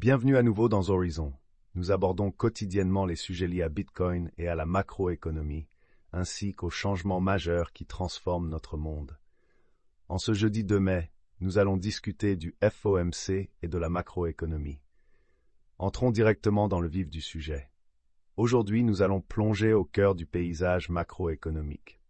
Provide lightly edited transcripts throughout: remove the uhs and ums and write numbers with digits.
Bienvenue à nouveau dans Horizon. Nous abordons quotidiennement les sujets liés à Bitcoin et à la macroéconomie, ainsi qu'aux changements majeurs qui transforment notre monde. En ce jeudi 2 mai, nous allons discuter du FOMC et de la macroéconomie. Entrons directement dans le vif du sujet. Aujourd'hui, nous allons plonger au cœur du paysage macroéconomique.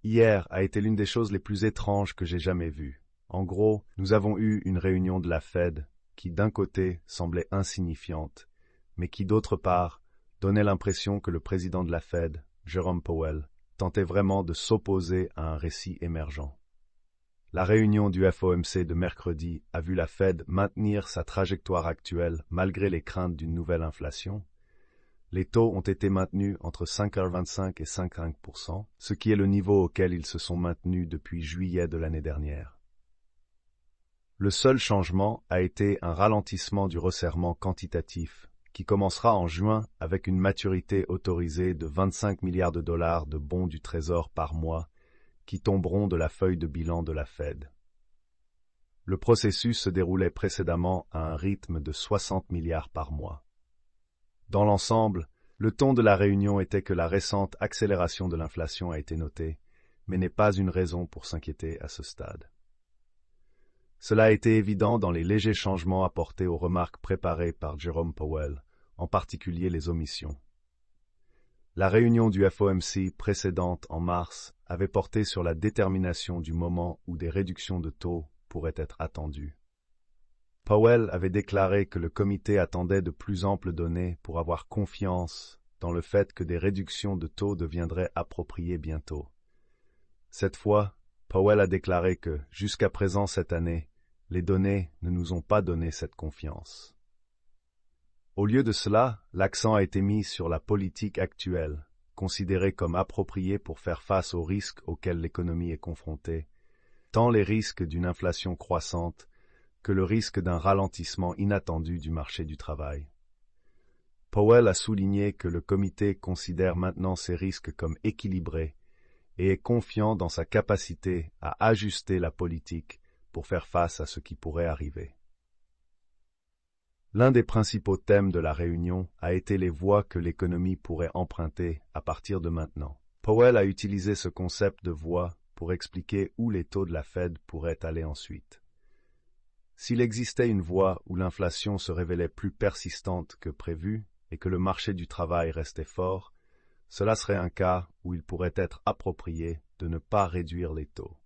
Hier a été l'une des choses les plus étranges que j'ai jamais vues. En gros, nous avons eu une réunion de la Fed qui, d'un côté, semblait insignifiante, mais qui, d'autre part, donnait l'impression que le président de la Fed, Jerome Powell, tentait vraiment de s'opposer à un récit émergent. La réunion du FOMC de mercredi a vu la Fed maintenir sa trajectoire actuelle malgré les craintes d'une nouvelle inflation. Les taux ont été maintenus entre 5,25 et 5,5%, ce qui est le niveau auquel ils se sont maintenus depuis juillet de l'année dernière. Le seul changement a été un ralentissement du resserrement quantitatif, qui commencera en juin avec une maturité autorisée de 25 milliards de dollars de bons du Trésor par mois, qui tomberont de la feuille de bilan de la Fed. Le processus se déroulait précédemment à un rythme de 60 milliards par mois. Dans l'ensemble, le ton de la réunion était que la récente accélération de l'inflation a été notée, mais n'est pas une raison pour s'inquiéter à ce stade. Cela a été évident dans les légers changements apportés aux remarques préparées par Jerome Powell, en particulier les omissions. La réunion du FOMC précédente en mars avait porté sur la détermination du moment où des réductions de taux pourraient être attendues. Powell avait déclaré que le comité attendait de plus amples données pour avoir confiance dans le fait que des réductions de taux deviendraient appropriées bientôt. Cette fois, Powell a déclaré que, jusqu'à présent cette année, les données ne nous ont pas donné cette confiance. Au lieu de cela, l'accent a été mis sur la politique actuelle, considérée comme appropriée pour faire face aux risques auxquels l'économie est confrontée, tant les risques d'une inflation croissante que le risque d'un ralentissement inattendu du marché du travail. Powell a souligné que le comité considère maintenant ces risques comme équilibrés et est confiant dans sa capacité à ajuster la politique pour faire face à ce qui pourrait arriver. L'un des principaux thèmes de la réunion a été les voies que l'économie pourrait emprunter à partir de maintenant. Powell a utilisé ce concept de voie pour expliquer où les taux de la Fed pourraient aller ensuite. S'il existait une voie où l'inflation se révélait plus persistante que prévu et que le marché du travail restait fort, cela serait un cas où il pourrait être approprié de ne pas réduire les taux.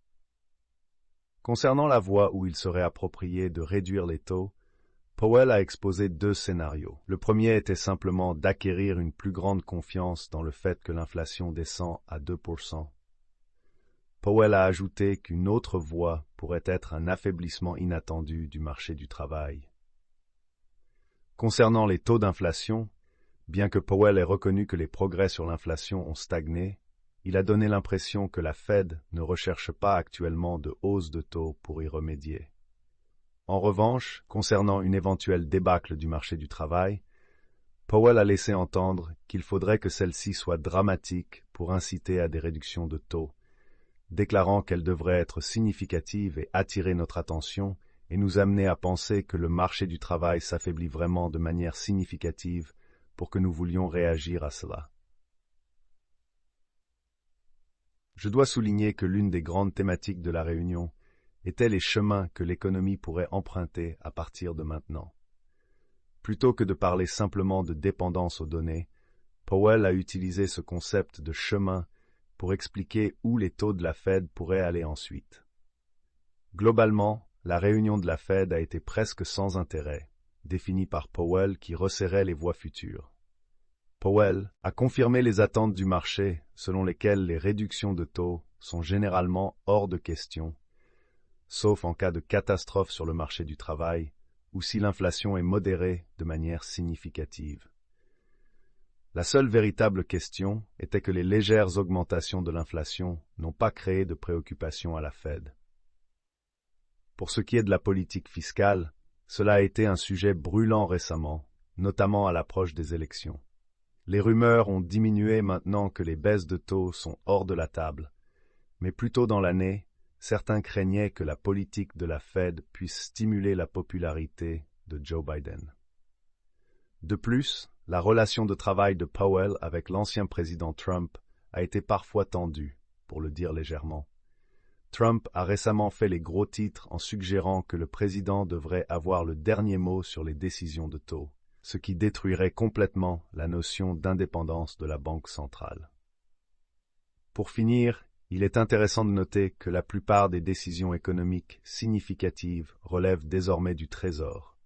Concernant la voie où il serait approprié de réduire les taux, Powell a exposé deux scénarios. Le premier était simplement d'acquérir une plus grande confiance dans le fait que l'inflation descend à 2%. Powell a ajouté qu'une autre voie pourrait être un affaiblissement inattendu du marché du travail. Concernant les taux d'inflation, bien que Powell ait reconnu que les progrès sur l'inflation ont stagné, il a donné l'impression que la Fed ne recherche pas actuellement de hausse de taux pour y remédier. En revanche, concernant une éventuelle débâcle du marché du travail, Powell a laissé entendre qu'il faudrait que celle-ci soit dramatique pour inciter à des réductions de taux, déclarant qu'elle devrait être significative et attirer notre attention et nous amener à penser que le marché du travail s'affaiblit vraiment de manière significative pour que nous voulions réagir à cela. Je dois souligner que l'une des grandes thématiques de la réunion était les chemins que l'économie pourrait emprunter à partir de maintenant. Plutôt que de parler simplement de dépendance aux données, Powell a utilisé ce concept de chemin pour expliquer où les taux de la Fed pourraient aller ensuite. Globalement, la réunion de la Fed a été presque sans intérêt, définie par Powell qui resserrait les voies futures. Powell a confirmé les attentes du marché selon lesquelles les réductions de taux sont généralement hors de question, sauf en cas de catastrophe sur le marché du travail ou si l'inflation est modérée de manière significative. La seule véritable question était que les légères augmentations de l'inflation n'ont pas créé de préoccupation à la Fed. Pour ce qui est de la politique fiscale, cela a été un sujet brûlant récemment, notamment à l'approche des élections. Les rumeurs ont diminué maintenant que les baisses de taux sont hors de la table, mais plus tôt dans l'année, certains craignaient que la politique de la Fed puisse stimuler la popularité de Joe Biden. De plus, la relation de travail de Powell avec l'ancien président Trump a été parfois tendue, pour le dire légèrement. Trump a récemment fait les gros titres en suggérant que le président devrait avoir le dernier mot sur les décisions de taux, ce qui détruirait complètement la notion d'indépendance de la Banque centrale. Pour finir, il est intéressant de noter que la plupart des décisions économiques significatives relèvent désormais du Trésor.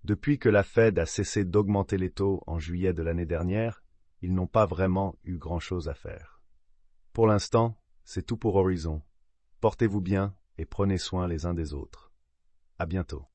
Depuis que la Fed a cessé d'augmenter les taux en juillet de l'année dernière, ils n'ont pas vraiment eu grand-chose à faire. Pour l'instant, c'est tout pour Horizon. Portez-vous bien et prenez soin les uns des autres. À bientôt.